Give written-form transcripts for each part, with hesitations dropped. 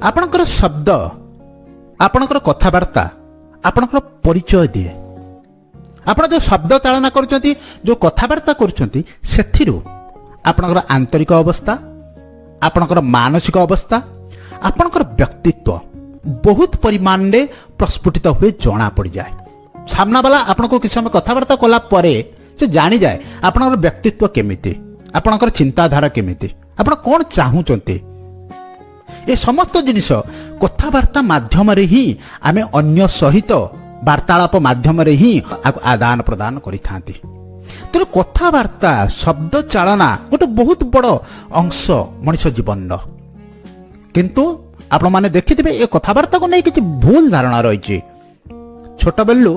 ଆପଣଙ୍କର ଶବ୍ଦ ଆପଣଙ୍କର କଥାବାର୍ତ୍ତା ଆପଣଙ୍କର ପରିଚୟ ଦିଏ। ଆପଣ ଯେଉଁ ଶବ୍ଦ ଚାଳନା କରୁଛନ୍ତି, ଯେଉଁ କଥାବାର୍ତ୍ତା କରୁଛନ୍ତି, ସେଥିରୁ ଆପଣଙ୍କର ଆନ୍ତରିକ ଅବସ୍ଥା, ଆପଣଙ୍କର ମାନସିକ ଅବସ୍ଥା, ଆପଣଙ୍କର ବ୍ୟକ୍ତିତ୍ୱ ବହୁତ ପରିମାଣରେ ପ୍ରସ୍ଫୁଟିତ ହୁଏ, ଜଣାପଡ଼ିଯାଏ। ସାମ୍ନାବାଲା ଆପଣଙ୍କୁ କିଛି ସମୟ କଥାବାର୍ତ୍ତା କଲା ପରେ ସେ ଜାଣିଯାଏ ଆପଣଙ୍କର ବ୍ୟକ୍ତିତ୍ୱ କେମିତି, ଆପଣଙ୍କର ଚିନ୍ତାଧାରା କେମିତି, ଆପଣ କ'ଣ ଚାହୁଁଛନ୍ତି। ଏ ସମସ୍ତ ଜିନିଷ କଥାବାର୍ତ୍ତା ମାଧ୍ୟମରେ ହିଁ ଆମେ ଅନ୍ୟ ସହିତ ବାର୍ତ୍ତାଳାପ ମାଧ୍ୟମରେ ହିଁ ଆଦାନ ପ୍ରଦାନ କରିଥାନ୍ତି। ତେଣୁ କଥାବାର୍ତ୍ତା, ଶବ୍ଦ ଚାଳନା ଗୋଟେ ବହୁତ ବଡ଼ ଅଂଶ ମଣିଷ ଜୀବନର। କିନ୍ତୁ ଆପଣମାନେ ଦେଖିଥିବେ ଏ କଥାବାର୍ତ୍ତାକୁ ନେଇ କିଛି ଭୁଲ ଧାରଣା ରହିଛି। ଛୋଟବେଳୁ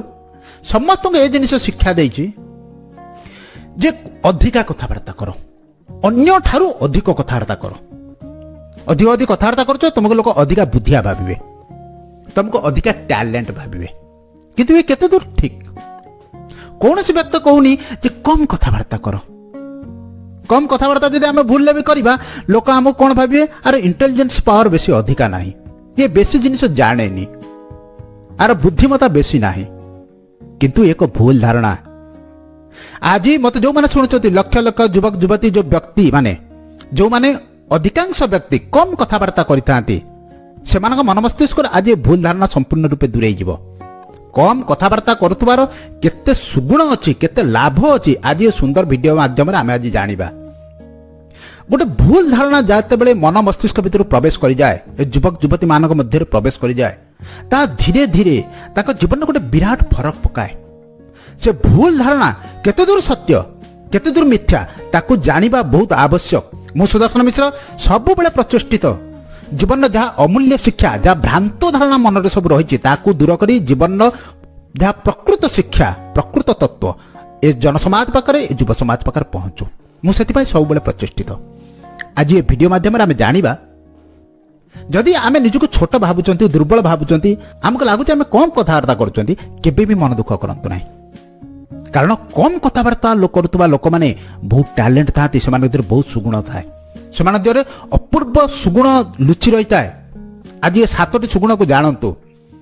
ସମସ୍ତଙ୍କୁ ଏ ଜିନିଷ ଶିକ୍ଷା ଦେଇଛି ଯେ ଅଧିକା କଥାବାର୍ତ୍ତା କର, ଅନ୍ୟଠାରୁ ଅଧିକ କଥାବାର୍ତ୍ତା କର। ଅଧିକ କଥାବାର୍ତ୍ତା କରୁଛ, ତୁମକୁ ଲୋକ ଅଧିକା ବୁଦ୍ଧିଆ ଭାବିବେ, ତୁମକୁ ଅଧିକା ଟ୍ୟାଲେଣ୍ଟ ଭାବିବେ। କିନ୍ତୁ ଏ କେତେ ଦୂର ଠିକ୍? କୌଣସି ବ୍ୟକ୍ତି କହୁନି ଯେ କମ୍ କଥାବାର୍ତ୍ତା କର। କମ୍ କଥାବାର୍ତ୍ତା ଯଦି ଆମେ ଭୁଲରେ ବି କରିବା, ଲୋକ ଆମକୁ କ'ଣ ଭାବିବେ? ଆର ଇଣ୍ଟେଲିଜେନ୍ସ ପାୱାର ବେଶୀ ଅଧିକା ନାହିଁ, ଇଏ ବେଶୀ ଜିନିଷ ଜାଣେନି, ଆର ବୁଦ୍ଧିମତା ବେଶୀ ନାହିଁ। କିନ୍ତୁ ଏକ ଭୁଲ ଧାରଣା। ଆଜି ମୋତେ ଯେଉଁମାନେ ଶୁଣୁଛନ୍ତି, ଲକ୍ଷ ଲକ୍ଷ ଯୁବକ ଯୁବତୀ, ଯେଉଁ ବ୍ୟକ୍ତି ମାନେ, ଯେଉଁମାନେ ଅଧିକାଂଶ ବ୍ୟକ୍ତି କମ୍ କଥାବାର୍ତ୍ତା କରିଥାନ୍ତି, ସେମାନଙ୍କ ମନ ମସ୍ତିଷ୍କରେ ଆଜି ଭୁଲ ଧାରଣା ସମ୍ପୂର୍ଣ୍ଣ ରୂପେ ଦୂରେଇ ଯିବ। କମ୍ କଥାବାର୍ତ୍ତା କରୁଥିବାର କେତେ ସୁଗୁଣ ଅଛି, କେତେ ଲାଭ ଅଛି, ଆଜି ଏ ସୁନ୍ଦର ଭିଡ଼ିଓ ମାଧ୍ୟମରେ ଆମେ ଆଜି ଜାଣିବା। ଗୋଟେ ଭୁଲ ଧାରଣା ଯେତେବେଳେ ମନ ମସ୍ତିଷ୍କ ଭିତରୁ ପ୍ରବେଶ କରିଯାଏ, ଏ ଯୁବକ ଯୁବତୀ ମାନଙ୍କ ମଧ୍ୟରେ ପ୍ରବେଶ କରିଯାଏ, ତା ଧୀରେ ଧୀରେ ତାଙ୍କ ଜୀବନରେ ଗୋଟେ ବିରାଟ ଫରକ ପକାଏ। ସେ ଭୁଲ ଧାରଣା କେତେ ଦୂର ସତ୍ୟ, କେତେ ଦୂର ମିଥ୍ୟା, ତାକୁ ଜାଣିବା ବହୁତ ଆବଶ୍ୟକ। ମୁଁ ସୁଦର୍ଶନ ମିଶ୍ର ସବୁବେଳେ ପ୍ରଚେଷ୍ଟିତ ଜୀବନର ଯାହା ଅମୂଲ୍ୟ ଶିକ୍ଷା, ଯାହା ଭ୍ରାନ୍ତ ଧାରଣା ମନରେ ସବୁ ରହିଛି, ତାକୁ ଦୂର କରି ଜୀବନର ଯାହା ପ୍ରକୃତ ଶିକ୍ଷା, ପ୍ରକୃତ ତତ୍ତ୍ୱ ଏ ଜନସମାଜ ପାଖରେ, ଏ ଯୁବ ସମାଜ ପାଖରେ ପହଞ୍ଚୁ। ମୁଁ ସେଥିପାଇଁ ସବୁବେଳେ ପ୍ରଚେଷ୍ଟିତ। ଆଜି ଏ ଭିଡ଼ିଓ ମାଧ୍ୟମରେ ଆମେ ଜାଣିବା, ଯଦି ଆମେ ନିଜକୁ ଛୋଟ ଭାବୁଛନ୍ତି, ଦୁର୍ବଳ ଭାବୁଛନ୍ତି, ଆମକୁ ଲାଗୁଛି ଆମେ କମ୍ କଥାବାର୍ତ୍ତା କରୁଛନ୍ତି, କେବେ ବି ମନ ଦୁଃଖ କରନ୍ତୁ ନାହିଁ। କାରଣ କମ୍ କଥାବାର୍ତ୍ତା କରୁଥିବା ଲୋକମାନେ ବହୁତ ଟ୍ୟାଲେଣ୍ଟ ଥାନ୍ତି, ସେମାନଙ୍କ ଭିତରେ ବହୁତ ସୁଗୁଣ ଥାଏ, ସେମାନଙ୍କ ଦେହରେ ଅପୂର୍ବ ସୁଗୁଣ ଲୁଚି ରହିଥାଏ। ଆଜି ଏ 7ଟି ସୁଗୁଣକୁ ଜାଣନ୍ତୁ,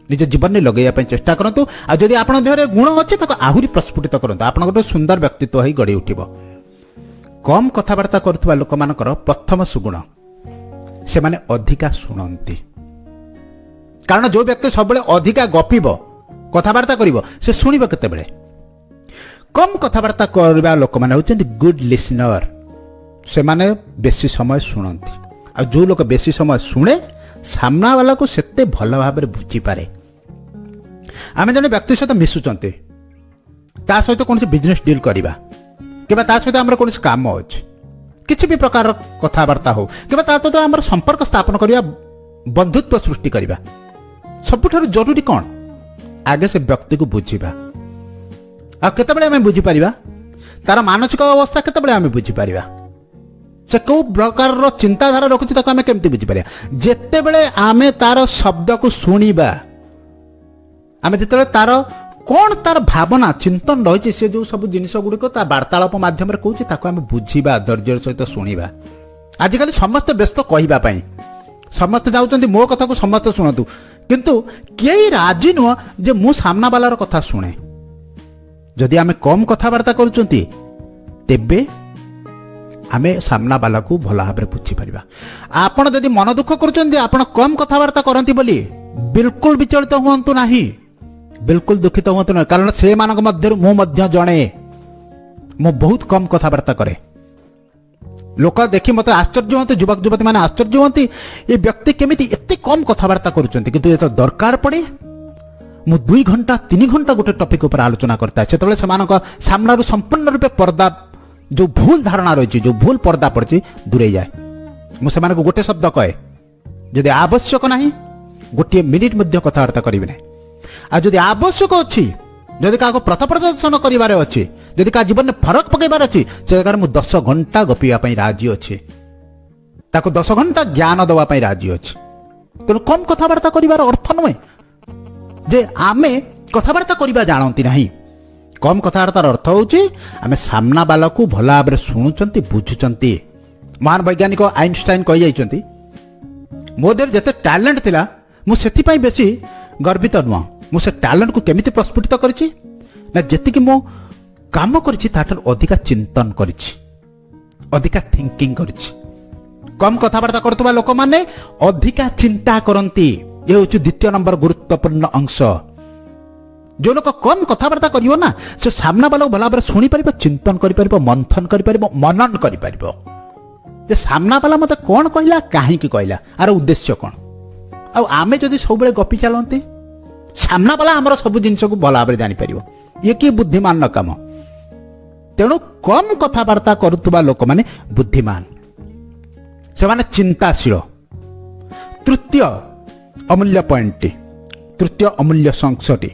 ନିଜ ଜୀବନରେ ଲଗାଇବା ପାଇଁ ଚେଷ୍ଟା କରନ୍ତୁ। ଆଉ ଯଦି ଆପଣଙ୍କ ଦେହରେ ଗୁଣ ଅଛି, ତାକୁ ଆହୁରି ପ୍ରସ୍ଫୁଟିତ କରନ୍ତୁ, ଆପଣଙ୍କର ଗୋଟେ ସୁନ୍ଦର ବ୍ୟକ୍ତିତ୍ୱ ହୋଇ ଗଢ଼ି ଉଠିବ। କମ୍ କଥାବାର୍ତ୍ତା କରୁଥିବା ଲୋକମାନଙ୍କର ପ୍ରଥମ ସୁଗୁଣ, ସେମାନେ ଅଧିକା ଶୁଣନ୍ତି। କାରଣ ଯେଉଁ ବ୍ୟକ୍ତି ସବୁବେଳେ ଅଧିକା ଗପିବ, କଥାବାର୍ତ୍ତା କରିବ, ସେ ଶୁଣିବ କେତେବେଳେ? କମ୍ କଥାବାର୍ତ୍ତା କରିବା ଲୋକମାନେ ହେଉଛନ୍ତି ଗୁଡ୍ ଲିସନର। ସେମାନେ ବେଶୀ ସମୟ ଶୁଣନ୍ତି। ଆଉ ଯେଉଁ ଲୋକ ବେଶୀ ସମୟ ଶୁଣେ, ସାମ୍ନାବାଲାକୁ ସେତେ ଭଲ ଭାବରେ ବୁଝିପାରେ। ଆମେ ଜଣେ ବ୍ୟକ୍ତି ସହିତ ମିଶୁଛନ୍ତି, ତା ସହିତ କୌଣସି ବିଜନେସ୍ ଡିଲ୍ କରିବା, କିମ୍ବା ତା ସହିତ ଆମର କୌଣସି କାମ ଅଛି, କିଛି ବି ପ୍ରକାରର କଥାବାର୍ତ୍ତା ହଉ, କିମ୍ବା ତା ସହିତ ଆମର ସମ୍ପର୍କ ସ୍ଥାପନ କରିବା, ବନ୍ଧୁତ୍ୱ ସୃଷ୍ଟି କରିବା, ସବୁଠାରୁ ଜରୁରୀ କ'ଣ? ଆଗେ ସେ ବ୍ୟକ୍ତିକୁ ବୁଝିବା। ଆଉ କେତେବେଳେ ଆମେ ବୁଝିପାରିବା? ତାର ମାନସିକ ଅବସ୍ଥା କେତେବେଳେ ଆମେ ବୁଝିପାରିବା? ସେ କେଉଁ ପ୍ରକାରର ଚିନ୍ତାଧାରା ରଖୁଛି, ତାକୁ ଆମେ କେମିତି ବୁଝିପାରିବା? ଯେତେବେଳେ ଆମେ ତାର ଶବ୍ଦକୁ ଶୁଣିବା, ଆମେ ଯେତେବେଳେ ତାର କ'ଣ ତାର ଭାବନା ଚିନ୍ତନ ରହିଛି, ସେ ଯେଉଁ ସବୁ ଜିନିଷ ଗୁଡ଼ିକ ତା ବାର୍ତ୍ତାଳାପ ମାଧ୍ୟମରେ କହୁଛି, ତାକୁ ଆମେ ବୁଝିବା, ଧୈର୍ଯ୍ୟର ସହିତ ଶୁଣିବା। ଆଜିକାଲି ସମସ୍ତେ ବ୍ୟସ୍ତ କହିବା ପାଇଁ, ସମସ୍ତେ ଯାଉଛନ୍ତି ମୋ କଥାକୁ ସମସ୍ତେ ଶୁଣନ୍ତୁ, କିନ୍ତୁ କେହି ରାଜି ନୁହଁ ଯେ ମୁଁ ସାମ୍ନାବାଲାର କଥା ଶୁଣେ। ଯଦି ଆମେ କମ୍ କଥାବାର୍ତ୍ତା କରୁଛନ୍ତି, ତେବେ ଆମେ ସାମ୍ନାବାଲାକୁ ଭଲ ଭାବରେ ବୁଝିପାରିବା। ଆପଣ ଯଦି ମନ ଦୁଃଖ କରୁଛନ୍ତି ଆପଣ କମ୍ କଥାବାର୍ତ୍ତା କରନ୍ତି ବୋଲି, ବିଲକୁଲ ବିଚଳିତ ହୁଅନ୍ତୁ ନାହିଁ, ବିଲକୁଲ ଦୁଃଖିତ ହୁଅନ୍ତୁ ନାହିଁ। କାରଣ ସେମାନଙ୍କ ମଧ୍ୟରୁ ମୁଁ ମଧ୍ୟ ଜଣେ। ମୁଁ ବହୁତ କମ୍ କଥାବାର୍ତ୍ତା କରେ। ଲୋକ ଦେଖି ମୋତେ ଆଶ୍ଚର୍ଯ୍ୟ ହୁଅନ୍ତି, ଯୁବକ ଯୁବତୀ ମାନେ ଆଶ୍ଚର୍ଯ୍ୟ ହୁଅନ୍ତି, ଏ ବ୍ୟକ୍ତି କେମିତି ଏତେ କମ୍ କଥାବାର୍ତ୍ତା କରୁଛନ୍ତି। କିନ୍ତୁ ଯେତେବେଳେ ଦରକାର ପଡ଼େ, ମୁଁ 2 ଘଣ୍ଟା 3 ଘଣ୍ଟା ଗୋଟେ ଟପିକ୍ ଉପରେ ଆଲୋଚନା କରିଥାଏ। ସେତେବେଳେ ସେମାନଙ୍କ ସାମ୍ନାରୁ ସମ୍ପୂର୍ଣ୍ଣ ରୂପେ ପର୍ଦ୍ଦା, ଯେଉଁ ଭୁଲ ଧାରଣା ରହିଛି, ଯେଉଁ ଭୁଲ ପର୍ଦ୍ଦା ପଡ଼ିଛି, ଦୂରେଇ ଯାଏ। ମୁଁ ସେମାନଙ୍କୁ ଗୋଟେ ଶବ୍ଦ କହେ, ଯଦି ଆବଶ୍ୟକ ନାହିଁ, 1 ମିନିଟ୍ ମଧ୍ୟ କଥାବାର୍ତ୍ତା କରିବି ନାହିଁ। ଆଉ ଯଦି ଆବଶ୍ୟକ ଅଛି, ଯଦି କାହାକୁ ପଥ ପ୍ରଦର୍ଶନ କରିବାର ଅଛି, ଯଦି କାହା ଜୀବନରେ ଫରକ ପକାଇବାର ଅଛି, ସେ ଜାଗାରେ ମୁଁ 10 ଘଣ୍ଟା ଗପିବା ପାଇଁ ରାଜି ଅଛି, ତାକୁ 10 ଘଣ୍ଟା ଜ୍ଞାନ ଦେବା ପାଇଁ ରାଜି ଅଛି। ତେଣୁ କମ୍ କଥାବାର୍ତ୍ତା କରିବାର ଅର୍ଥ ନୁହେଁ ଯେ ଆମେ କଥାବାର୍ତ୍ତା କରିବା ଜାଣନ୍ତି ନାହିଁ। କମ୍ କଥାବାର୍ତ୍ତାର ଅର୍ଥ ହେଉଛି ଆମେ ସାମ୍ନାବାଲାକୁ ଭଲ ଭାବରେ ଶୁଣୁଛନ୍ତି, ବୁଝୁଛନ୍ତି। ମହାନ ବୈଜ୍ଞାନିକ ଆଇନଷ୍ଟାଇନ କହିଯାଇଛନ୍ତି, ମୋ ଦେହରେ ଯେତେ ଟ୍ୟାଲେଣ୍ଟ ଥିଲା ମୁଁ ସେଥିପାଇଁ ବେଶୀ ଗର୍ବିତ ନୁହଁ। ମୁଁ ସେ ଟ୍ୟାଲେଣ୍ଟକୁ କେମିତି ପ୍ରସ୍ଫୁଟିତ କରିଛି ନା ଯେତିକି ମୁଁ କାମ କରିଛି ତାଠାରୁ ଅଧିକା ଚିନ୍ତନ କରିଛି, ଅଧିକା ଥିଙ୍କିଂ କରିଛି। କମ୍ କଥାବାର୍ତ୍ତା କରୁଥିବା ଲୋକମାନେ ଅଧିକା ଚିନ୍ତା କରନ୍ତି। ଏ ହେଉଛି ଦ୍ୱିତୀୟ ନମ୍ବର ଗୁରୁତ୍ୱପୂର୍ଣ୍ଣ ଅଂଶ। ଯେଉଁ ଲୋକ କମ୍ କଥାବାର୍ତ୍ତା କରିବ ନା ସେ ସାମ୍ନା ବାଲାକୁ ଭଲ ଭାବରେ ଶୁଣିପାରିବ, ଚିନ୍ତନ କରିପାରିବ, ମନ୍ଥନ କରିପାରିବ, ମନନ କରିପାରିବ ଯେ ସାମ୍ନା ବାଲା ମୋତେ କ'ଣ କହିଲା, କାହିଁକି କହିଲା, ଆର ଉଦ୍ଦେଶ୍ୟ କ'ଣ। ଆଉ ଆମେ ଯଦି ସବୁବେଳେ ଗପି ଚାଲନ୍ତି ସାମ୍ନା ବାଲା ଆମର ସବୁ ଜିନିଷକୁ ଭଲ ଭାବରେ ଜାଣିପାରିବ। ଇଏ କି ବୁଦ୍ଧିମାନର କାମ। ତେଣୁ କମ୍ କଥାବାର୍ତ୍ତା କରୁଥିବା ଲୋକମାନେ ବୁଦ୍ଧିମାନ, ସେମାନେ ଚିନ୍ତାଶୀଳ। ତୃତୀୟ ଅମୂଲ୍ୟ ପଏଣ୍ଟଟି, ତୃତୀୟ ଅମୂଲ୍ୟ ଅଂଶଟି,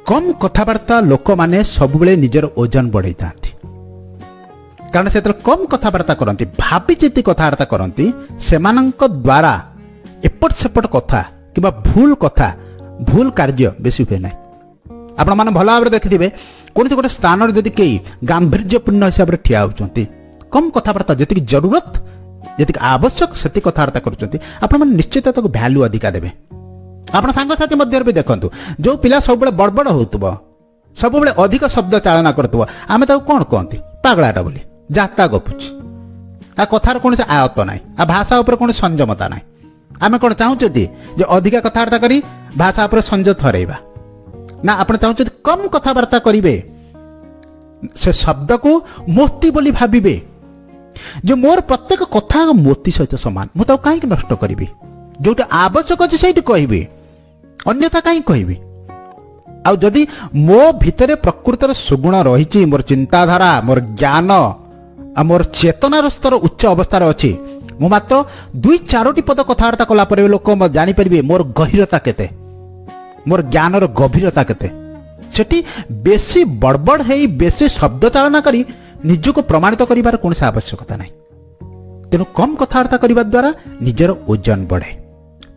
କମ୍ କଥାବାର୍ତ୍ତା ଲୋକମାନେ ସବୁବେଳେ ନିଜର ଓଜନ ବଢ଼େଇଥାନ୍ତି। କାରଣ ସେ ଯେତେବେଳେ କମ୍ କଥାବାର୍ତ୍ତା କରନ୍ତି, ଭାବି ଚିନ୍ତି କଥାବାର୍ତ୍ତା କରନ୍ତି, ସେମାନଙ୍କ ଦ୍ୱାରା ଏପଟ ସେପଟ କଥା କିମ୍ବା ଭୁଲ କଥା, ଭୁଲ କାର୍ଯ୍ୟ ବେଶୀ ହୁଏ ନାହିଁ। ଆପଣମାନେ ଭଲ ଭାବରେ ଦେଖିଥିବେ କୌଣସି ଗୋଟେ ସ୍ଥାନରେ ଯଦି କେହି ଗାମ୍ଭୀର୍ଯ୍ୟପୂର୍ଣ୍ଣ ହିସାବରେ ଠିଆ ହେଉଛନ୍ତି, କମ୍ କଥାବାର୍ତ୍ତା, ଯେତିକି ଜରୁରତ, ଯେତିକି ଆବଶ୍ୟକ ସେତିକି କଥାବାର୍ତ୍ତା କରୁଛନ୍ତି, ଆପଣମାନେ ନିଶ୍ଚିତ ତାକୁ ଭ୍ୟାଲୁ ଅଧିକା ଦେବେ। ଆପଣ ସାଙ୍ଗସାଥି ମଧ୍ୟରେ ବି ଦେଖନ୍ତୁ, ଯେଉଁ ପିଲା ସବୁବେଳେ ବଡ଼ବଡ଼ ହେଉଥିବ, ସବୁବେଳେ ଅଧିକ ଶବ୍ଦ ଚାଳନା କରୁଥିବ, ଆମେ ତାକୁ କ'ଣ କହନ୍ତି? ପାଗଳାଟା ବୋଲି, ଯାତ୍ରା ଗପୁଛି। ଆ କଥାର କୌଣସି ଆୟତ୍ତ ନାହିଁ, ଆ ଭାଷା ଉପରେ କୌଣସି ସଂଯମତା ନାହିଁ। ଆମେ କ'ଣ ଚାହୁଁଛନ୍ତି ଯେ ଅଧିକା କଥାବାର୍ତ୍ତା କରି ଭାଷା ଉପରେ ସଂଯତ ହରାଇବା? ନା ଆପଣ ଚାହୁଁଛନ୍ତି କମ୍ କଥାବାର୍ତ୍ତା କରିବେ, ସେ ଶବ୍ଦକୁ ମୋତି ବୋଲି ଭାବିବେ ଯେ ମୋର ପ୍ରତ୍ୟେକ କଥା ମୋତି ସହିତ ସମାନ, ମୁଁ ତାକୁ କାହିଁକି ନଷ୍ଟ କରିବି? ଯୋଉଟା ଆବଶ୍ୟକ ଅଛି ସେଇଠି କହିବି, ଅନ୍ୟଥା କାହିଁକି କହିବି? ଆଉ ଯଦି ମୋ ଭିତରେ ପ୍ରକୃତରେ ସୁଗୁଣ ରହିଛି, ମୋର ଚିନ୍ତାଧାରା, ମୋର ଜ୍ଞାନ ଆଉ ମୋର ଚେତନାର ସ୍ତର ଉଚ୍ଚ ଅବସ୍ଥାରେ ଅଛି, ମୁଁ ମାତ୍ର 2-4ଟି ପଦ କଥାବାର୍ତ୍ତା କଲା ପରେ ଲୋକ ଜାଣିପାରିବେ ମୋର ଗଭୀରତା କେତେ, ମୋର ଜ୍ଞାନର ଗଭୀରତା କେତେ। ସେଠି ବେଶୀ ବଡ଼ବଡ଼ ହେଇ ବେଶୀ ଶବ୍ଦ ଚାଳନା କରି ନିଜକୁ ପ୍ରମାଣିତ କରିବାର କୌଣସି ଆବଶ୍ୟକତା ନାହିଁ। ତେଣୁ କମ୍ କଥାବାର୍ତ୍ତା କରିବା ଦ୍ୱାରା ନିଜର ଓଜନ ବଢ଼େ।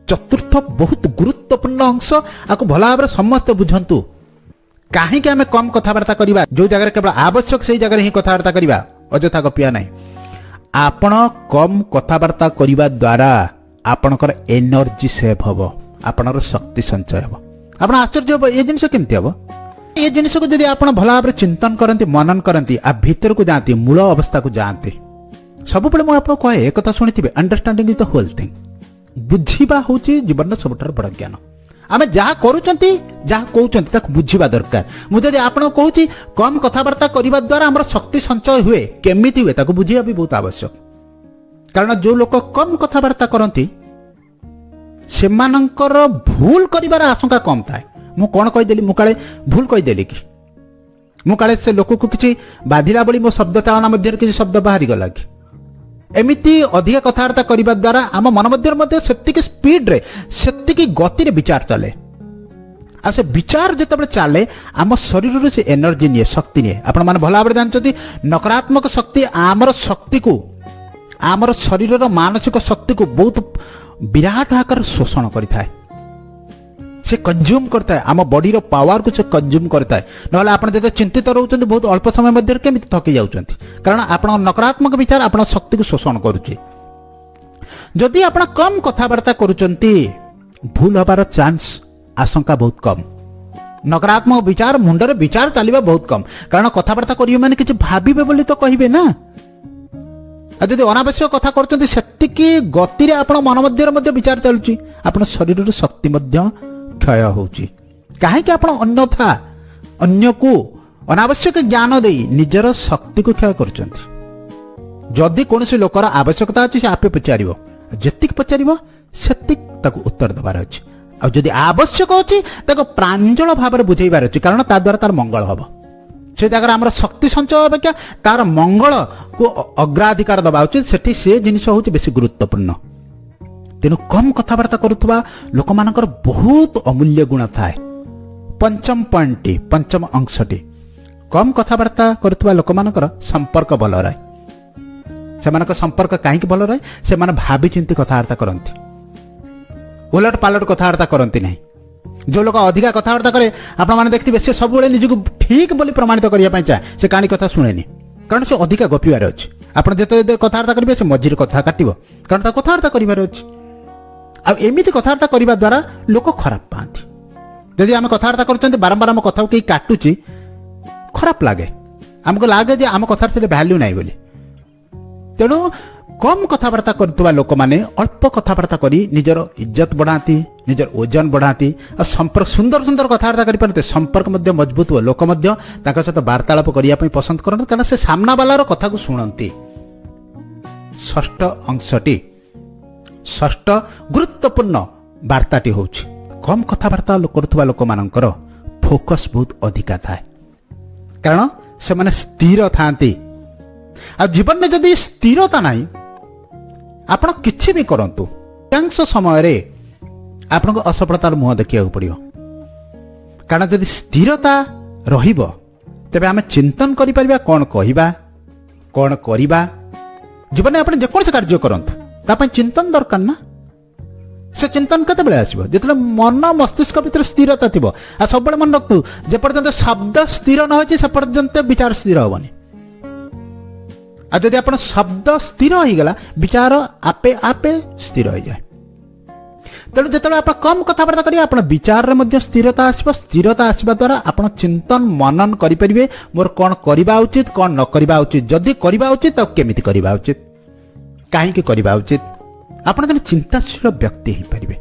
ଚତୁର୍ଥ ବହୁତ ଗୁରୁତ୍ୱପୂର୍ଣ୍ଣ ଅଂଶ, ଆକୁ ଭଲ ଭାବରେ ସମସ୍ତେ ବୁଝନ୍ତୁ। କାହିଁକି ଆମେ କମ୍ କଥାବାର୍ତ୍ତା କରିବା? ଯେଉଁ ଜାଗାରେ କେବଳ ଆବଶ୍ୟକ ସେଇ ଜାଗାରେ ହିଁ କଥାବାର୍ତ୍ତା କରିବା, ଅଯଥା ଗପିବା ନାହିଁ। ଆପଣ କମ୍ କଥାବାର୍ତ୍ତା କରିବା ଦ୍ୱାରା ଆପଣଙ୍କର ଏନର୍ଜି ସେଭ୍ ହେବ, ଆପଣଙ୍କର ଶକ୍ତି ସଞ୍ଚୟ ହେବ। ଆପଣ ଆଶ୍ଚର୍ଯ୍ୟ ହେବ ଏ ଜିନିଷ କେମିତି ହେବ? ଏ ଜିନିଷକୁ ଯଦି ଆପଣ ଭଲ ଭାବରେ ଚିନ୍ତନ କରନ୍ତି, ମନନ କରନ୍ତି, ଭିତରକୁ ଯାଆନ୍ତି, ମୂଳ ଅବସ୍ଥାକୁ ଯାଆନ୍ତି। ସବୁବେଳେ ମୁଁ ଆପଣଙ୍କୁ କହେ, ଏକଥା ଶୁଣିଥିବେ, understanding is the whole thing. ବୁଝିବା ହେଉଛି ଜୀବନର ସବୁଠାରୁ ବଡ଼ ଜ୍ଞାନ। ଆମେ ଯାହା କରୁଛନ୍ତି, ଯାହା କହୁଛନ୍ତି ତାକୁ ବୁଝିବା ଦରକାର। ମୁଁ ଯଦି ଆପଣଙ୍କୁ କହୁଛି କମ୍ କଥାବାର୍ତ୍ତା କରିବା ଦ୍ୱାରା ଆମର ଶକ୍ତି ସଞ୍ଚୟ ହୁଏ, କେମିତି ହୁଏ ତାକୁ ବୁଝିବା ବି ବହୁତ ଆବଶ୍ୟକ। କାରଣ ଯେଉଁ ଲୋକ କମ୍ କଥାବାର୍ତ୍ତା କରନ୍ତି ସେମାନଙ୍କର ଭୁଲ କରିବାର ଆଶଙ୍କା କମ୍ ଥାଏ। ମୁଁ କ'ଣ କହିଦେଲି? ମୁଁ କାଳେ ଭୁଲ କହିଦେଲି କି? ମୁଁ କାଳେ ସେ ଲୋକକୁ କିଛି ବାଧିଲା ଭଳି ମୋ ଶବ୍ଦ ଚାଳନା ମଧ୍ୟରେ କିଛି ଶବ୍ଦ ବାହାରିଗଲା କି? ଏମିତି ଅଧିକା କଥାବାର୍ତ୍ତା କରିବା ଦ୍ୱାରା ଆମ ମନ ମଧ୍ୟରେ ମଧ୍ୟ ସେତିକି ସ୍ପିଡରେ, ସେତିକି ଗତିରେ ବିଚାର ଚାଲେ। ଆଉ ସେ ବିଚାର ଯେତେବେଳେ ଚାଲେ ଆମ ଶରୀରରୁ ସେ ଏନର୍ଜି ନିଏ, ଶକ୍ତି ନିଏ। ଆପଣମାନେ ଭଲ ଭାବରେ ଜାଣିଛନ୍ତି ନକାରାତ୍ମକ ଶକ୍ତି ଆମର ଶକ୍ତିକୁ, ଆମର ଶରୀରର ମାନସିକ ଶକ୍ତିକୁ ବହୁତ ବିରାଟ ଆକାରରେ ଶୋଷଣ କରିଥାଏ। ସେ କନଜ୍ୟୁମ୍ କରିଥାଏ, ଆମ ବଡିର ପାୱାରକୁ ସେ କନଜ୍ୟୁମ୍ କରିଥାଏ। ନହେଲେ ଆପଣ ଯେତେ ଚିନ୍ତିତ ରହୁଛନ୍ତି ବହୁତ ଅଳ୍ପ ସମୟ ମଧ୍ୟରେ କେମିତି ଥକି ଯାଉଛନ୍ତି? କାରଣ ଆପଣଙ୍କ ନକାରାତ୍ମକ ବିଚାର ଆପଣଙ୍କ ଶକ୍ତିକୁ ଶୋଷଣ କରୁଛି। ଯଦି ଆପଣ କମ୍ କଥାବାର୍ତ୍ତା କରୁଛନ୍ତି, ଭୁଲ ହେବାର ଚାନ୍ସ, ଆଶଙ୍କା ବହୁତ କମ୍। ନକାରାତ୍ମକ ବିଚାର, ମୁଣ୍ଡରେ ବିଚାର ଚାଲିବା ବହୁତ କମ୍। କାରଣ କଥାବାର୍ତ୍ତା କରିବେ ମାନେ କିଛି ଭାବିବେ ବୋଲି ତ କହିବେ ନା। ଆଉ ଯଦି ଅନାବଶ୍ୟକ କଥା କରୁଛନ୍ତି, ସେତିକି ଗତିରେ ଆପଣ ମନ ମଧ୍ୟରେ ମଧ୍ୟ ବିଚାର ଚାଲୁଛି, ଆପଣ ଶରୀରର ଶକ୍ତି ମଧ୍ୟ କ୍ଷୟ ହେଉଛି। କାହିଁକି ଆପଣ ଅନ୍ୟଥା ଅନ୍ୟକୁ ଅନାବଶ୍ୟକ ଜ୍ଞାନ ଦେଇ ନିଜର ଶକ୍ତିକୁ କ୍ଷୟ କରୁଛନ୍ତି? ଯଦି କୌଣସି ଲୋକର ଆବଶ୍ୟକତା ଅଛି, ସେ ଆପେ ପଚାରିବ, ଯେତିକି ପଚାରିବ ସେତିକି ତାକୁ ଉତ୍ତର ଦେବାର ଅଛି। ଆଉ ଯଦି ଆବଶ୍ୟକ ଅଛି ତାକୁ ପ୍ରାଞ୍ଜଳ ଭାବରେ ବୁଝେଇବାର ଅଛି, କାରଣ ତା ଦ୍ୱାରା ତାର ମଙ୍ଗଳ ହେବ। ସେ ଜାଗାରେ ଆମର ଶକ୍ତି ସଞ୍ଚୟ ଅପେକ୍ଷା ତାର ମଙ୍ଗଳକୁ ଅଗ୍ରାଧିକାର ଦେବା ଉଚିତ। ସେଠି ସେ ଜିନିଷ ହେଉଛି ବେଶୀ ଗୁରୁତ୍ୱପୂର୍ଣ୍ଣ। ତେଣୁ କମ୍ କଥାବାର୍ତ୍ତା କରୁଥିବା ଲୋକମାନଙ୍କର ବହୁତ ଅମୂଲ୍ୟ ଗୁଣ ଥାଏ। ପଞ୍ଚମ ପଏଣ୍ଟଟି, ପଞ୍ଚମ ଅଂଶଟି, କମ୍ କଥାବାର୍ତ୍ତା କରୁଥିବା ଲୋକମାନଙ୍କର ସମ୍ପର୍କ ଭଲ ରହେ। ସେମାନଙ୍କ ସମ୍ପର୍କ କାହିଁକି ଭଲ ରହେ? ସେମାନେ ଭାବି ଚିନ୍ତି କଥାବାର୍ତ୍ତା କରନ୍ତି, ଓଲଟ ପାଲଟ କଥାବାର୍ତ୍ତା କରନ୍ତି ନାହିଁ। ଯେଉଁ ଲୋକ ଅଧିକା କଥାବାର୍ତ୍ତା କରେ, ଆପଣମାନେ ଦେଖିଥିବେ ସେ ସବୁବେଳେ ନିଜକୁ ଠିକ୍ ବୋଲି ପ୍ରମାଣିତ କରିବା ପାଇଁ ଚାହେଁ। ସେ କାହାଣୀ କଥା ଶୁଣେନି, କାରଣ ସେ ଅଧିକା ଗପିବାର ଅଛି। ଆପଣ ଯେତେବେଳେ କଥାବାର୍ତ୍ତା କରିବେ ସେ ମଝିରେ କଥା କାଟିବ, କାରଣ ତା କଥାବାର୍ତ୍ତା କରିବାର ଅଛି। एमती कथबार्ता करने द्वारा लोक खराब पाती जदि आम कथबार्ता कर बारंबार आम कथा कहीं काटुची खराब लगे आमको लगे जे आम कथार से भैल्यू ना बोली तेणु कम कथबार्ता करुवा लोक मैंने अल्प कथबार्ता करी निजर इज्जत बढ़ाती निजर ओजन बढ़ाती और संपर्क सुंदर सुंदर कथबार्ता करते संपर्क मध्य मजबूत हो लोक सहित वार्तालाप करने पसंद करते कारण से सामना बालार कथा को शुणती षष्ठ अंशटी षष्ठ गुरुत्वपूर्ण वार्ताटी हूँ कम कथबार्ता करुवा लोक मानकर फोकस बहुत अधिका थाए कारण से माने स्थिर थांती आ जीवन में जदि स्थिरता नहीं आपण किछि भी करंतु अधिकांश समय रे आपण को असफलतार मुह देखिया पड़ियो कारण जदि स्थिरता रहिबो तेबे आमे चिंतन करि परिबा कोन कहिबा कोन करिबा जीवन में आपण जे कोन से कार्य करंतु ता पय चिंतन दरकार ना से चिंतन केते बेले आसीबो जेतले मन मस्तिष्क भीतर स्थिरता थिबो आ सब बेले मन रखतु जे पर्यंत शब्द स्थिर न होछि से पर्यंत विचार स्थिर होबनी आ जदि आपण शब्द स्थिर हो गला विचार आपे आपे स्थिर हो जाए तेणु जो आप कम कथबार्ता करेंगे आप विचार में स्थिरता आसो स्थिरता आसवा द्वारा आप चिंतन मनन करेंगे मोर कौन करवा उचित कौन न करवा उचित जदि करवा उचित तो केमिति करवा उचित कहीं करवा उचित आप जन चिंताशील व्यक्ति हो पारे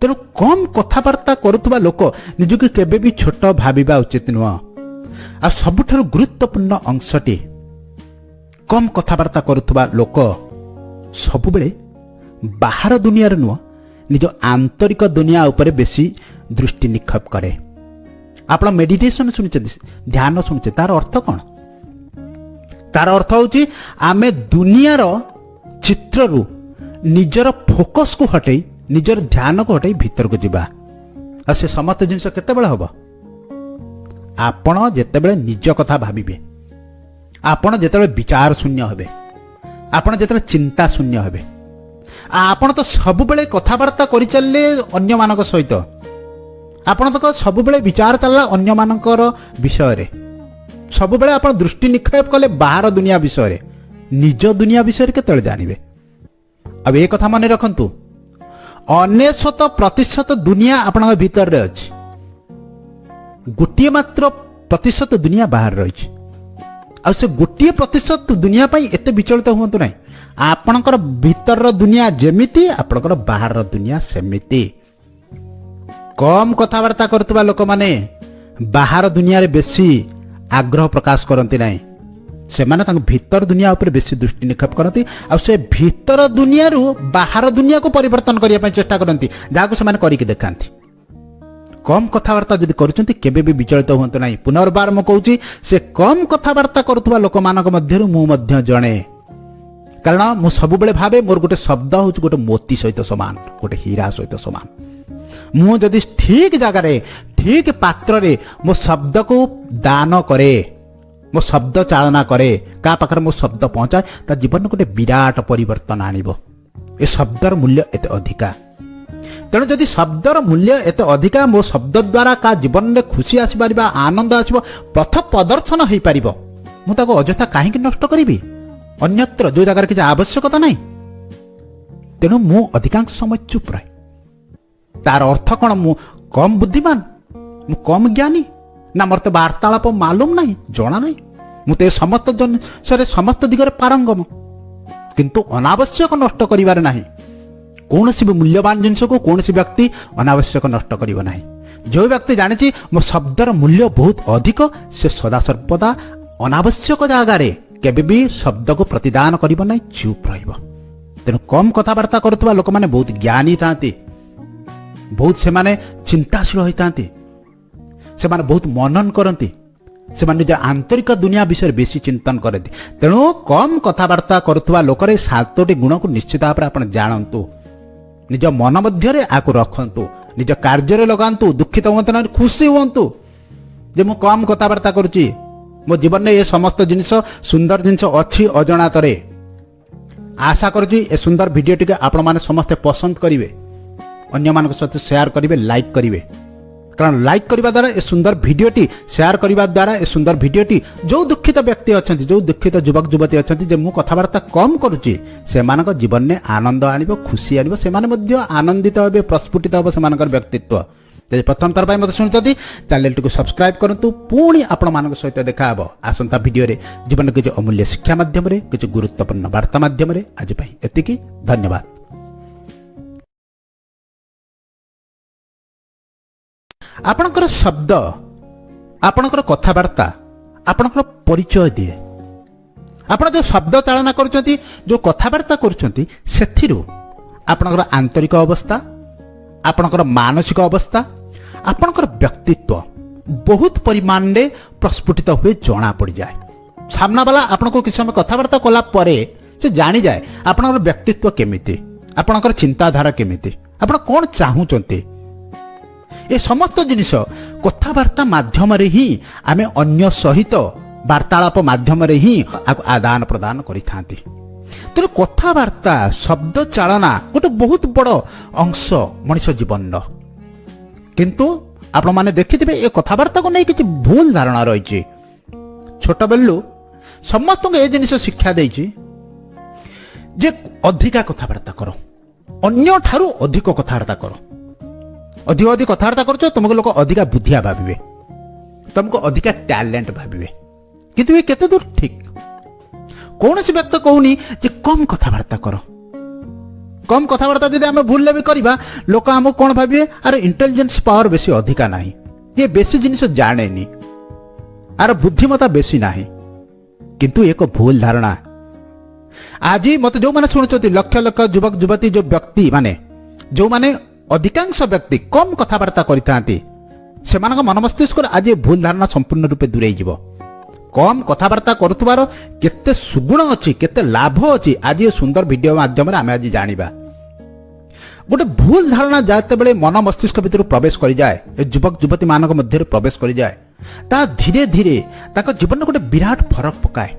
तेणु कम कथबार्ता करुवा लोक निजक केबे भी छोट भाविबा उचित नुह आ सबुठारु गुरुत्वपूर्ण अंशटी कम कथबार्ता करुवा लोक सब बेले बाहर दुनिया नुह निज आंतरिक दुनिया उपरे बेसी दृष्टि निक्षेप करे आप मेडिटेशन शुणुचे ध्यान शुणुचे तार अर्थ कौन तार अर्थ हूँ आमे दुनियार चित्रु निजर फोकस को हटई निजर ध्यान को हटई भीतर को जीवा आ से समस्त जिनस केतेबेले हबो आपण जेतेबेले निज कथा भाबिबे आपण जेतेबेले विचार शून्य हेबे आपण जेतेबेले चिंता शून्य हेबे आपण तो सब बेले कथबार्ता करि चलले अन्य मानक सहित आपण तो सब बेले विचार चलला अन्य मानकर विषय रे सब बेले आपण दृष्टि निक्षेप कले बाहर दुनिया विषय रे निज दुनिया विषय रे केतले जानिबे अब ए कथा मन रखंतु 99% दुनिया आपण भीतर रे अछि गोटे मात्र प्रतिशत दुनिया बाहर रही आ से गोटे प्रतिशत दुनिया पाई एते विचलित हुंतु नाही आपणकर भीतर दुनिया जेमिति आपणकर बाहर दुनिया सेमिति कम कथबार्ता करतबा लोक माने बाहर दुनिया रे बेसी आग्रह प्रकाश करंती नाही से माने तांग भीतर दुनिया ऊपर बेसी दृष्टि निक्षेप करंती आ से भीतर दुनिया रु बाहर दुनिया को परिवर्तन करिया पय चेष्टा करंती जाको से माने करिके देखांती कम कथबार्ता जदि करुचंती केबे भी विचलित हुंतु नाही पुनर्बार म कहूची से कम कथबार्ता करतबा लोक मानक मध्यरु मु मध्य जणे कारण मु सब बेले भाबे मोर गोटे शब्द हूँ गोटे मोती सहित समान गोटे हीरा सहित समान मु जदि ठीक जगार ठीक पात्र रे मो शब्द को दान करे मो शब्द चालना करे का पाखर मो शब्द पहुंचाए ता जीवन गोटे विराट परिवर्तन आनिबो ए शब्दर मूल्य एते अधिका तेणु जदि शब्दर मूल्य एते अधिका मो शब्द द्वारा का जीवन में खुशी आसीपारिबा आनंद आसीबो पथ प्रदर्शन हो पारिबो मु ताको अजथा काहेकि नष्ट करिबि अन्यत्र जो जगार किसी आवश्यकता नहीं तेणु मु अधिकांश समय चुप रहे तार अर्थ कौन मु कम बुद्धिमान मु कम ज्ञानी ना मत वार्तालाप मालूम नहीं जना नहीं मुझे समस्त जिनसे समस्त दिगरे पारंगम किंतु अनावश्यक नष्ट करिवार नहीं कौन सी भी मूल्यवान जिनस को कौन सी व्यक्ति अनावश्यक नष्ट करिवो नहीं जो व्यक्ति जाने मो शब्दर मूल्य बहुत अधिक से सदा सर्वदा अनावश्यक जगार केबे भी शब्द को प्रतिदान करिवो नहीं चुप रहिबो तेणु कम कथबार्ता करुवा लोक माने बहुत ज्ञानी थांती बहुत से माने चिंताशील होइतांती से माने बहुत मनन करती से माने निज आंतरिक दुनिया विषय बेसी चिंतन करती तेणु कम कथबार्ता करुवा लोक रे सातोटी गुण को निश्चित भाव आपण जानंतु निज मन मध्य रे आकु रखंतु निज कार्य रे लगांतु दुखित हुंतु ना खुशी हुंतु जे मु कम कथबार्ता करूची मो जीवन में ये समस्त जिनिस सुंदर जिनिस अच्छी अजणात आशा करुँच ए सुंदर भिडियो टी आपण मैंने समस्ते पसंद करेंगे अन्य मान सहित शेयर करेंगे लाइक करेंगे कारण लाइक करने द्वारा ए सुंदर भिडटी शेयर करने द्वारा ए सुंदर भिडटी जो दुखित व्यक्ति अच्छा जो दुखित युवक युवती अच्छा जो कथबार्ता कम करुच्ची से जीवन में आनंद आन खुशी आन से आनंदित हे प्रस्फुटित हे से व्यक्तित्व प्रथम थर मत शुणुंट चैनल टी सब्सक्राइब करूँ पुणी आपण मान सहित देखा आसंता वीडियो रे जीवन किसी अमूल्य शिक्षा माध्यम किसी गुरुत्वपूर्ण वार्ता माध्यम आज एतिकी धन्यवाद। आपणकर शब्द आपणकर कथबार्ता आपणकर परिचय दिए आपण जो शब्द चालना करुचंती जो कथबार्ता करुचंती सेथिरु आपणकर आंतरिक अवस्था आपणकर मानसिक अवस्था आपणकर व्यक्तित्व बहुत परिमाण में प्रस्फुटित हुए जना पड़ जाए। सामना वाला आपण को किसी समय कथबार्ता कला परे से जानी जाए आपणकर व्यक्तित्व केमिति आपणकर चिंताधारा केमिति आपण कोन चाहूचंती ए समस्त जिनिस कथबार्ता माध्यम ही आमे अन्य सहित वार्तालाप माध्यम ही आदान प्रदान करिथांती। तेणु कथबार्ता शब्द चालना गोटे बहुत बड़ अंश मनुष्य जीवन किंतु आपण माने देखिथिबे ए कथबार्ता को नहीं किछि भूल धारणा रही छोट बेलु समस्त ए जिनिस शिक्षा देछि जे अधिका कथबार्ता करो अन्य ठारू अधिक कथबार्ता करो अधिक अधिक कथबार्ता कर तुमको लोक अधिका बुद्धिया भावे तुमको अधिका टैलेंट भावे किंतु ये केते दूर ठीक कौन सी व्यक्ति कहूनी जे कम कथबार्ता करो कम कथबार्ता जदि आम भूल भी करवा लोक आमको कौन भावे आर इंटेलिजेंस पावर बेसी अधिका नाही ये बेसी जिनिस जाने नी आर बुद्धिमता बेसी नाही किंतु एक भूल धारणा आज मत जो माने शुणुचती लक्ष लक्ष युवक युवती जो व्यक्ति माने जो माने अधिकांश व्यक्ति कम कथबार्ता करते मन मस्तिष्क आज ये भूल धारणा संपूर्ण रूपे दूरे जीव कम कथबार्ता करुवार केते सुगुण अच्छी केते लाभ अच्छी आज ये सुंदर वीडियो माध्यम आम आज जाना गोटे भूल धारणा जाते बेले मन मस्तिष्क भीतर प्रवेश कर जाए युवक युवती मान मध्य प्रवेश कर जाए ता धीरे धीरे जीवन में गोटे विराट फरक पकाए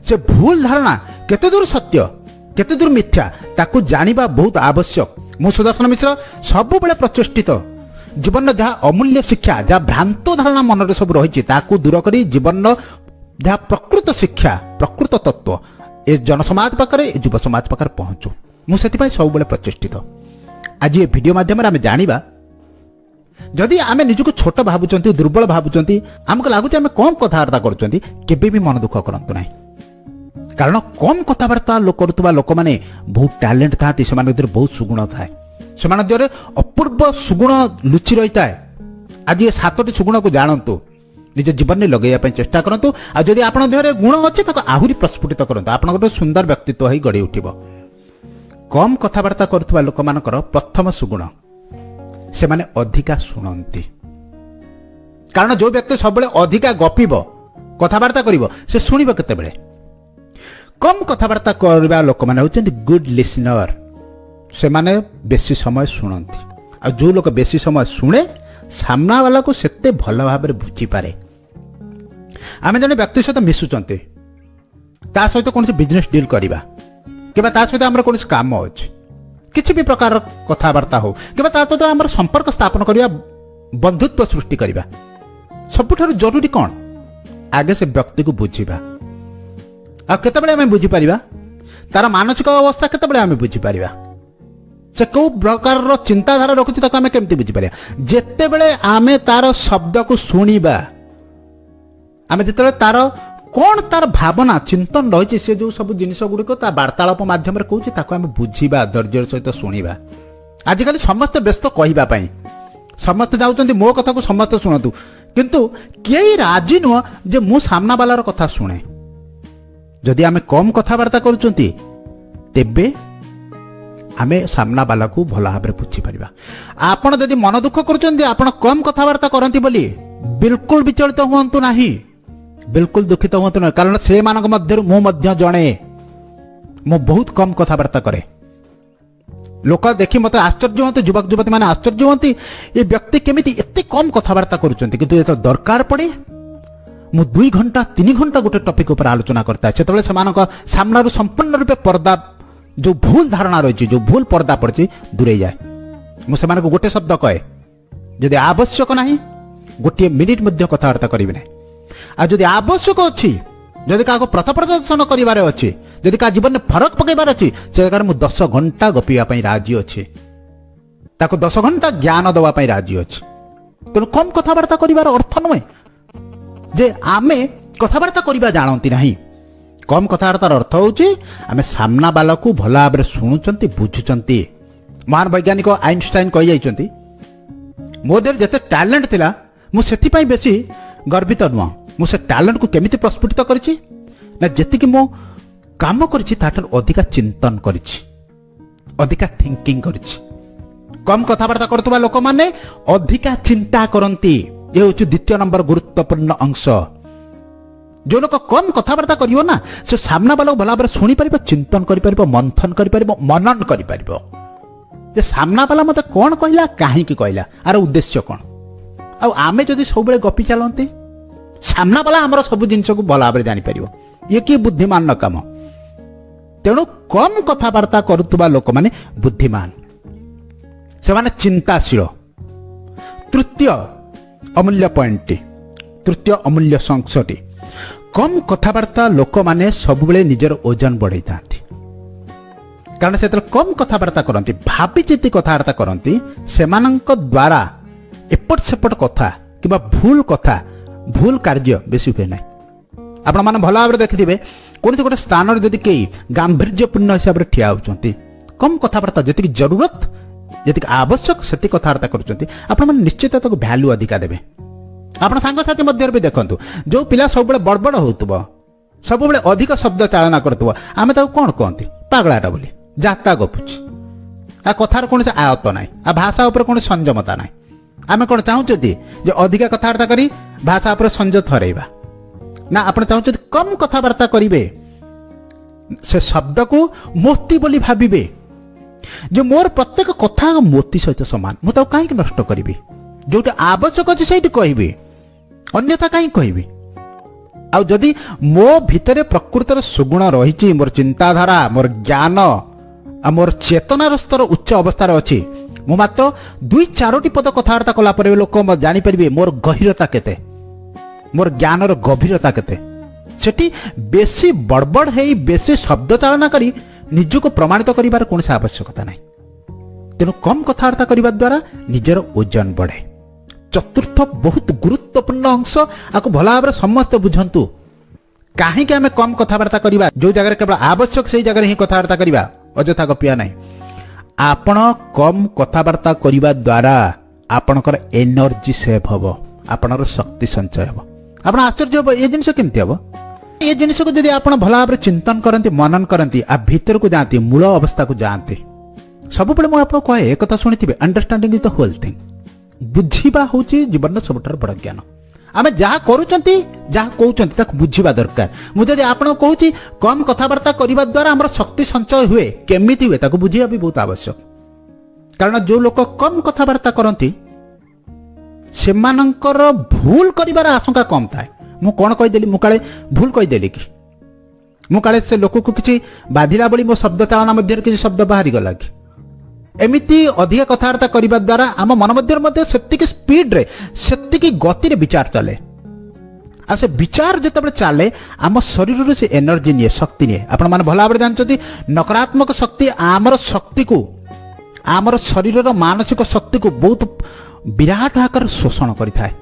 से भूल धारणा केते दूर सत्य केते दूर मिथ्या ताकू जानिबा बहुत आवश्यक। मु सुदर्शन मिश्र सब बेले प्रचेष्टित जीवन जहाँ अमूल्य शिक्षा जहाँ भ्रांत धारणा मन में सब रही दूर कर जीवन जहाँ प्रकृत शिक्षा प्रकृत तत्व ए जनसमाज पाखे युव समाज पाखे पहुँचू मुझे सब बेले प्रचेष्टित। आज ये वीडियो माध्यम आम जाना जदि आम निजक छोट भावुं दुर्बल भावुं आमको लगुच आम कम कथबार्ता कर मन दुख करतु ना कारण कम कथबार्ता करुवा लोक मैंने बहुत टैलेंट था बहुत सुगुण थाए से अपूर्व सुगुण लुचि रही है। आज ये 7टी सुगुण को जानतु निज जीवन में लगे चेष्टा करूँ आदि आप गुण अच्छे आहरी प्रस्फुटित करूँ आप सुंदर व्यक्तित्व ही गढ़ी उठ कम कथबार्ता करुवा लोक मानकर प्रथम सुगुण से माने अधिका शुणती कारण जो व्यक्ति सब अधिका गपिब कथबार्ता कर से शुणव केते कम कथबार्ता करवा लोक मैंने होचंती गुड लिसनर से माने बेसी समय शुणती आ जो लोक बेसी समय शुणे सामना वाला को सेते भल भाव बुझी पारे। आम जने व्यक्ति सहित मिशुचंते ता सहित कौन बिजनेस डील करवा कि ता सहित आमर कौन काम अच्छे किसी भी प्रकार कथबार्ता हो कि ता सहित आमर संपर्क स्थापन करवा बंधुत्व सृष्टि करवा सबुठारु जरूरी कौन आगे से व्यक्ति को बुझीबा आ केतेबेले आमे बुझी परिबा तार मानसिक अवस्था केतेबेले आमे बुझी परिबा से को प्रकार रो चिंताधारा रखुची ताको आमे केमति बुझी परिबा जेतेबेले आमे तार शब्द को सुनिबा आमे जेतेबेले तार कोन तार भावना चिंतन रही से जो सब जिनिस गुड़िक ता वार्तालाप माध्यम कहूँ ताको आमे बुझीबा धैर्य सहित शुणिबा। आजिकल समस्त व्यस्त कहवाई समस्त जाऊँ मो कथा को समस्त शुणु किंतु कई राजी नुह जे मु सामना वालार कथा शुणे जदि आमे कम कथबार्ता करुचंती तेबे आमे सामना वाला को भल भाव बुझी पारिबा। आपण जदि मन दुख करुचंती आपण कम कथबार्ता करंती बोली बिल्कुल विचलित हुअंतु नाही बिल्कुल दुखित हुअंतु नाही कारण से मानक मध्य मु मध्य जणे मु बहुत कम कथबार्ता करे लोक देखि मत आश्चर्य होते युवक युवती माने आश्चर्य होती ये व्यक्ति केमिति एते कम कथबार्ता करुचंती किंतु एत दरकार पड़े मु 2 घंटा 3 घंटा गोटे टॉपिक ऊपर आलोचना करता है से सामना संपूर्ण रूपे पर्दा जो भूल धारणा रही जो भूल पर्दा पड़ी दूरे जाए मुझे गोटे शब्द कहे जदि आवश्यक ना गोटे मिनिट मध्य कथबार्ता करेंगे ना आ जदि आवश्यक अच्छी जदि क्या पथ प्रदर्शन करार अच्छे जदि क्या जीवन में फरक पकड़ अच्छी से जगह मुझे 10 घंटा गपिया राजी अच्छे 10 घंटा ज्ञान दवाई राजी अच्छे तेणु कम कथबार्ता करार अर्थ नुहे जे आमे कथबार्ता करवा जानती ना कम कथबार्तार अर्थ होची आमे सामना बाला को भल भाव शुणुंट बुझुंट महान वैज्ञानिक आइनस्टाइन कही जाइछंती मो देर जते टैलेंट थिला मु सेति बेसी गर्वित नुह मुझे टैलेंट को केमिति प्रस्फुटित करिछि ना जेति कि मो काम करिछि ताठर अधिका चिंतन करिछि अधिका थिंकिंग करिछि कम कथबार्ता करतुबा लोक माने अधिका चिंता करंती ये होछि द्वितीय नंबर गुरुत्वपूर्ण अंश जो लोक कम कथबार्ता करियो ना से सामना वाला भला भाव शुणी परिबो चिंतन करि परिबो मंथन करि परिबो मनन करि परिबो जे सामना वाला मते कोन कहला काहे की कहला आर उद्देश्य कोन आ आमे जदि सब बेले गपी चलंती सामना वाला आमर सब जिनस को भल भाव जानी परिबो ये कि बुद्धिमान काम तेणु कम कथबार्ता करुवा लोक माने बुद्धिमान से माने चिंताशील तृतीय अमूल्य पॉइंट तृतीय अमूल्य संशटी कम कथबार्ता लोक माने सब बेले निजर ओजन बढ़ाई थांती कारण से कम कथबार्ता करती भावी चिंती कथबार्ता करती सेमानंक द्वारा एपट सेपट कथा किबा भूल कथा भूल कार्य बेसी हुए ना आपण मैंने भल भाव देखिथे कौन गोटे स्थान जदि कई गांभीर्यपूर्ण हिसाब से ठिया होती कम कथबार्ता जी जरूरत जी आवश्यक से कथबार्ता कर निश्चित भैल्यू अधिका देवे आपण सांगसाथी मध्य भी देखु जो पिला सब बड़बड़ होतुब सब अधिक शब्द चालना करतुब आमे ताको कौन कहती पागलाटा बोली जाता गपुच आ कथार कौन से आयत्त ना आ भाषा उपर कौन संयमता ना आमे कौन चाहूँगी जे अधिका कथबार्ता करी भाषा उपर संयम थरइबा ना आपण चाहूँगी कम कथबार्ता करेंगे से शब्द को मोती बोली भाविबे जो मोर प्रत्येक कथा मोती सहित सामान मुझे कहीं नष्ट करी जोटा आवश्यक अच्छे से कहि अन्यथा कहीं कहि आ जदि मो भितर प्रकृतर सुगुण रही मोर चिंताधारा मोर ज्ञान आ मोर चेतनार स्तर उच्च अवस्थार अच्छी मु मात्र 2-4टी पद कथबार्ता कलापर लोक जानीपर मोर गहिरता केते मोर ज्ञानर गभीरता केते सेठी बेसी बड़बड़ है बेसी शब्द चालना करी निजको प्रमाणित करिवार कौन से आवश्यकता नहीं तेणु कम कथबार्ता करने द्वारा निजर ओजन बढ़े चतुर्थ बहुत गुरुत्वपूर्ण अंश आपको भल भाव समस्त बुझंतु कहीं आम कम कथबार्ता करवा जो जगह केवल आवश्यक से जगह ही कथबार्ता करवा अजथा गपिया नहीं आपण कम कथबार्ता करने द्वारा आपणकर एनर्जी सेव हम आपणर शक्ति संचय हम आप आश्चर्य हम ये जिनस केमती हम ये जिनस को जब आप भल भाव चिंतन करती मनन करती आ भीतर को जाती मूल अवस्था को जाती सब मुझे कहे एक कथा शुणी understanding is the whole thing बुझा हूँ जीवन सब बड़ ज्ञान आम जहाँ करुँच जहाँ कहते बुझा दरकार मुझे आप कहूँ कम कथबार्ता करने द्वारा आम शक्ति संचय हुए केमिति हुए बुझा भी बहुत आवश्यक कारण जो लोक कम कथबार्ता करती से भूल कर आशंका कम थाए मु कौन कहीदेली मुझे भूल कहीदेली कि मुझे से लोक को किसी बाधिला बड़ी मो शब्द चालना मध्य किसी शब्द बाहरी गला कि एमिति अधिक कथबार्ता करने द्वारा आम मन मध्य सेतिकी स्पीड रे सेतिकी गति रे विचार चले आ से विचार जिते चले आम शरीर से एनर्जी निए शक्ति निए आपण मैंने भल भाव जानते नकारात्मक शक्ति आमर शक्ति को आमर शरीर मानसिक शक्ति को बहुत विराट आकार शोषण करता है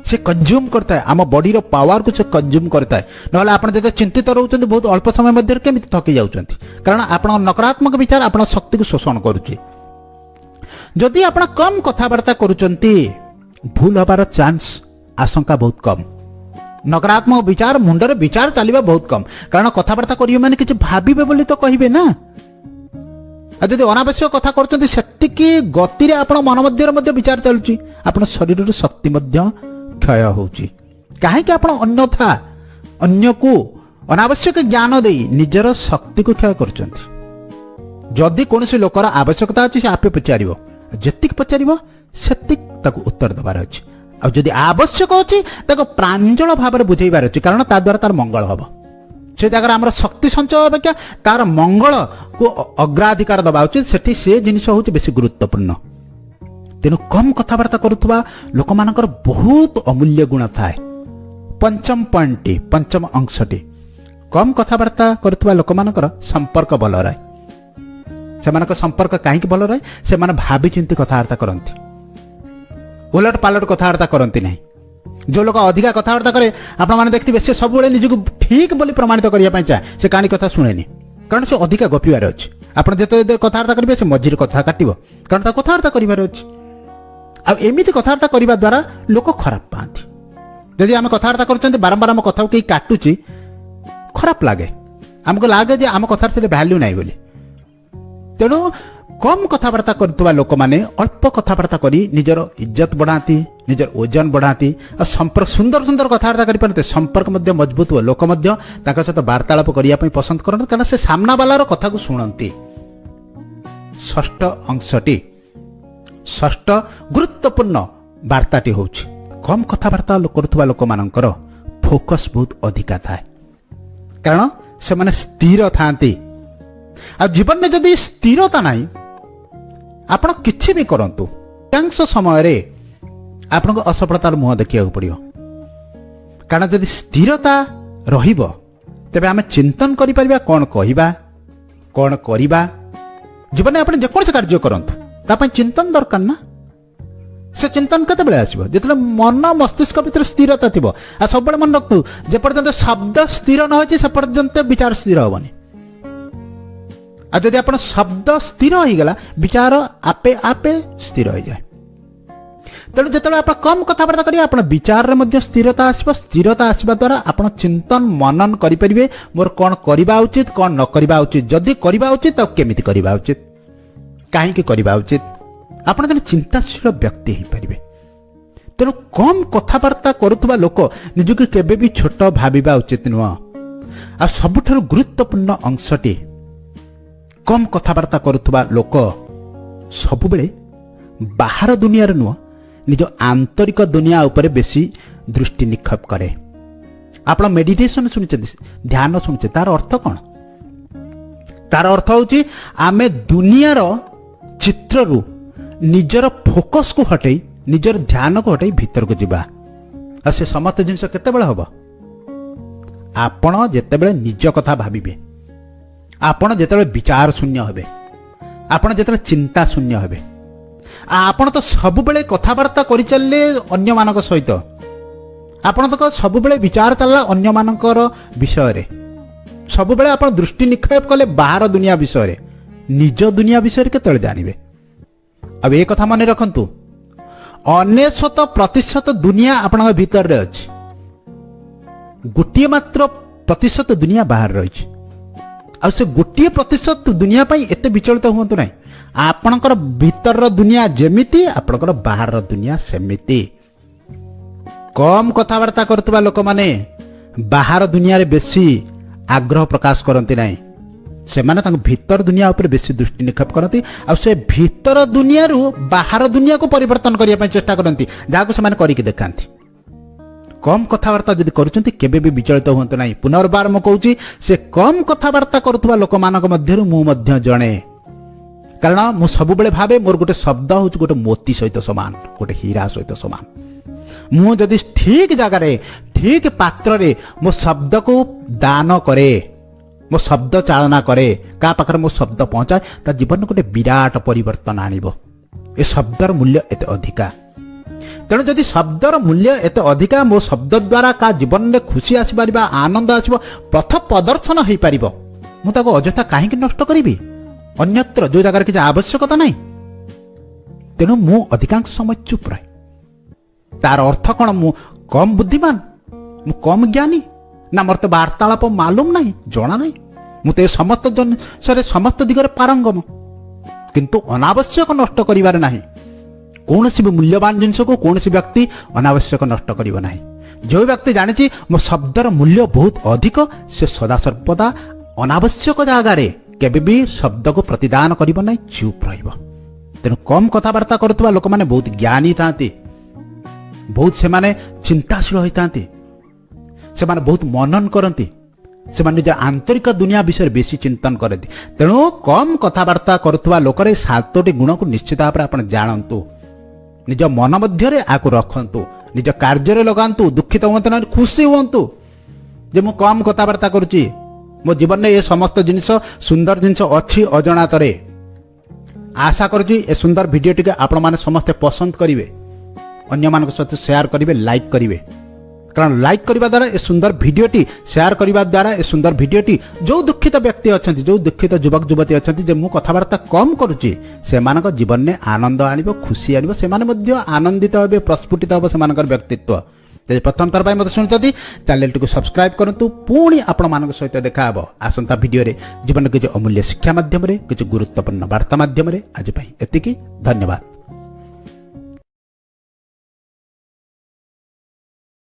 से कंज्यूम करता है आम बॉडी पावर को से कंज्यूम करता है ना आप चिंतित रोचे बहुत अल्प समय मध्य केमी थकी जाऊँ कारण आप नकारात्मक विचार आप शक्ति को शोषण करुच्चे जदि आप कम कथबार्ता करुँच भूल हबार चांस आशंका बहुत कम नकारात्मक विचार मुंडरे विचार चलवा बहुत कम कारण कथबार्ता करेंगे मैंने किसी भावे बोली तो कहे ना जदि अनावश्यक कथा करती गति आप मन मध्य विचार चलुची आप शरीर शक्ति क्षय होची कहीं आप अन्यथा अन्य को अनावश्यक ज्ञान दे निजर शक्ति को क्षय करदी कौन से लोकर आवश्यकता अच्छी से आपे पचार जी पचार से उत्तर देवार अच्छे आदि आवश्यक अच्छी प्रांजल भाव में बुझेबार अच्छे कारण ता द्वारा तार मंगल हम से जगह आम शक्ति संचय अपेक्षा तार मंगल को अग्राधिकार दबा उचित से जिनिस हूँ बेसी गुरुत्वपूर्ण तेणु कम कथबार्ता करुवा लोक मानकर बहुत अमूल्य गुण थाए। पंचम पॉइंट पंचम अंशटी कम कथबार्ता करुवा लोक मानकर संपर्क भल रहे। से संपर्क कहीं भल रहे से भावी चिंती कथबार्ता करती, उलट पालट कथबार्ता करती नहीं। जो लोग अधिका कथबार्ता करे आपने देखते से सब निजक ठीक बोली प्रमाणित करने चाहे से कहानी कथा शुणेनि, कारण से अधिका गपिबार अच्छे। आप जिते कथबार्ता करेंगे से मझे कथा काटो, कारण कथबार्ता करार अच्छे। आमती कथबार्ता करने द्वारा लोक खराब पाती। जदि आम कथबार्ता कर बारंबार आम कथा कहीं काटुची खराब लगे, आमको लगे जे आम कथार से भैल्यू नहीं बोली। तेणु कम कथबार्ता करुवा लोक मैंने अल्प कथबार्ता करी निजर इज्जत बढ़ाती, निजर ओजन बढ़ाती और संपर्क सुंदर सुंदर कथबार्ता करें संपर्क मजबूत हो। लोक सहित वार्तालाप करने पसंद करते कारण से सामना वालार कथा को शुणती। षष्ठ अंशटी षष्ठ गुरुत्वपूर्ण वार्ताटी हूँ कम कथबार्ता करुवा लोक मानकर फोकस बहुत अधिका थाए, कारण से माने स्थिर थांती। आ जीवन में जदि स्थिरता नहीं आपण किछि भी करंतु अधिकांश समय आपनको असफलतार मुह देखिया पड़ियो। कारण जदि स्थिरता रहिबो तेबे आमे चिंतन करि परिबा कोन कहिबा कोन करिबा। जीवन में आपण जेकोन से कार्य करंतु ता पय चिंतन दरकार ना। से चिंतन केते बेले आसीबो जेतले मन मस्तिष्क भीतर स्थिरता थिबो। आ सब बेले मन रखतु जे पर्यंत शब्द स्थिर न होछि से पर्यंत विचार स्थिर होबनी। आ जदि आपण शब्द स्थिर हो गला विचार आपे आपे स्थिर हो जाए। तेणु जिते आप कम कथबार्ता करेंगे आप विचार में मध्य स्थिरता आसब। स्थिरता आसवा द्वारा आप चिंतन मनन करेंगे मोर कौन करवा उचित कौन न करवा उचित, जदि करवा उचित तो केमिति करवा उचित, कहीं करवा उचित, आप जन चिंताशील व्यक्ति हो पारे। तेणु कम कथबार्ता करुवा लोक निजक केबे भी छोट भाविबा उचित नुह। आ सबुठारु गुरुत्वपूर्ण अंशटी कम कथबार्ता करुवा लोक सबुबेले बाहर दुनिया नुह निज आंतरिक दुनिया उपरे बेसी दृष्टि निक्षेप करे। आप मेडिटेशन शुणिचे, ध्यान शुणिचे, तार अर्थ कौन? तार अर्थ होची आमे दुनियार चित्रु निजर फोकस को हटई निजर ध्यान को हटई भीतर को जीवा। आ से समस्त जिनस केतेबेले हबो आपण जेतेबेले निज कथा भाबिबे, आपण जेतेबेले विचार शून्य हेबे, आपण जेतेबेले चिंता शून्य हेबे। आपण तो सबुबेले कथबार्ता करि चलले अन्य मानक सहित, आपण तो सबुबेले विचार चलला अन्य मानकर विषय रे, सबुबेले आपण दृष्टि निक्षेप कले बाहर दुनिया विषय रे, निज दुनिया विषय केतले जानिबे। अब एक कथा मन रखंतु 99% दुनिया आपण भीतर रे अछि, गोटे मात्र प्रतिशत दुनिया बाहर रही। आ से गोटे प्रतिशत दुनिया पाई एते विचलित हुंतु नाही। आपणकर भीतर दुनिया जेमिति आपणकर बाहर दुनिया सेमिति। कम कथबार्ता करतबा लोक माने बाहर दुनिया रे बेसी आग्रह प्रकाश करती नाही। से माने तांग भीतर दुनिया ऊपर बेसी दृष्टि निक्षेप करती। आ से भीतर दुनिया रु बाहर दुनिया को परिवर्तन करिया पय चेष्टा करती, जाको से माने करि के देखांती। कम कथबार्ता जदि करुचंती केबे भी विचलित हुंतु नाही। पुनर्बार म कहूची से कम कथबार्ता करुवा लोक मानक मध्यरु मु मध्य जणे, कारण मु सब बेले भाबे मोर गोटे शब्द हूँ गोटे मोती सहित समान, गोटे हीरा सहित समान। मु जदि ठीक जगार ठीक पात्र रे मो शब्द को दान करे, मो शब्द चालना करे, का पाखर मो शब्द पहुंचाए, ता जीवन गोटे विराट परिवर्तन आनिबो। ए शब्दर मूल्य एते अधिका। तेणु जदि शब्दर मूल्य एते अधिका, मो शब्द द्वारा का जीवन में खुशी आसीपार, आनंद आसब, पथ प्रदर्शन हो पार, मु ताको अजथा कहीं नष्ट करी अन्यत्र जो जगार किसी आवश्यकता नहीं। तेणु मु अधिकांश समय चुप रहे। तार अर्थ कौन? मु कम बुद्धिमान, मु कम ज्ञानी ना, मत वार्तालाप मालूम नहीं, जना नहीं, मुझे समस्त जन समस्त दिगरे पारंगम, किंतु अनावश्यक नष्ट करिवार नहीं। कौन सी भी मूल्यवान जिनस को कौन सी व्यक्ति अनावश्यक नष्ट करिवो नहीं। जो व्यक्ति जानिछि मो शब्दर मूल्य बहुत अधिक, से सदा सर्वदा अनावश्यक जगार केबे भी शब्द को प्रतिदान करिवो नहीं, चुप रहिबो। तेणु कम कथबार्ता करुवा लोक माने बहुत ज्ञानी थांती, बहुत से माने चिंताशील होइतांती, से माने बहुत मनन करती, से माने आंतरिक दुनिया विषय बेसी चिंतन करती। तेणु कम कथबार्ता करुवा लोकर सातोटी गुण को निश्चित भाव में आपण जानतु। निज मन मध्य आकु रखंतु निज कार्य लगांतु दुखित हुअंतु ना खुशी हुअंतु जे मु कम कथबार्ता करुच्ची मो जीवन में ये समस्त जिनिस सुंदर जिनिस अच्छी अजणातरे आशा करुच्ची ए सुंदर वीडियो टी आपण माने समस्ते पसंद करेंगे अन्य मान सहित शेयर करेंगे लाइक करेंगे कारण लाइक करने द्वारा ए सुंदर वीडियोटी शेयर करने द्वारा ए सुंदर वीडियोटी जो दुखित व्यक्ति अच्छा जो दुखित युवक युवती अच्छा जो मुझे कथबार्ता कम करुच्ची से जीवन में आनंद आनिब खुशी आनिब से आनंदित हे प्रस्फुटित हे से व्यक्तित्व प्रथम थर पर मतलब शुणुंट चैनल टी सब्सक्राइब करूँ पुणी आपण मान सहित देखा आसंता वीडियो जीवन किसी अमूल्य शिक्षा मध्यम किसी गुरुत्वपूर्ण वार्ता मध्यम आज एतिकी धन्यवाद।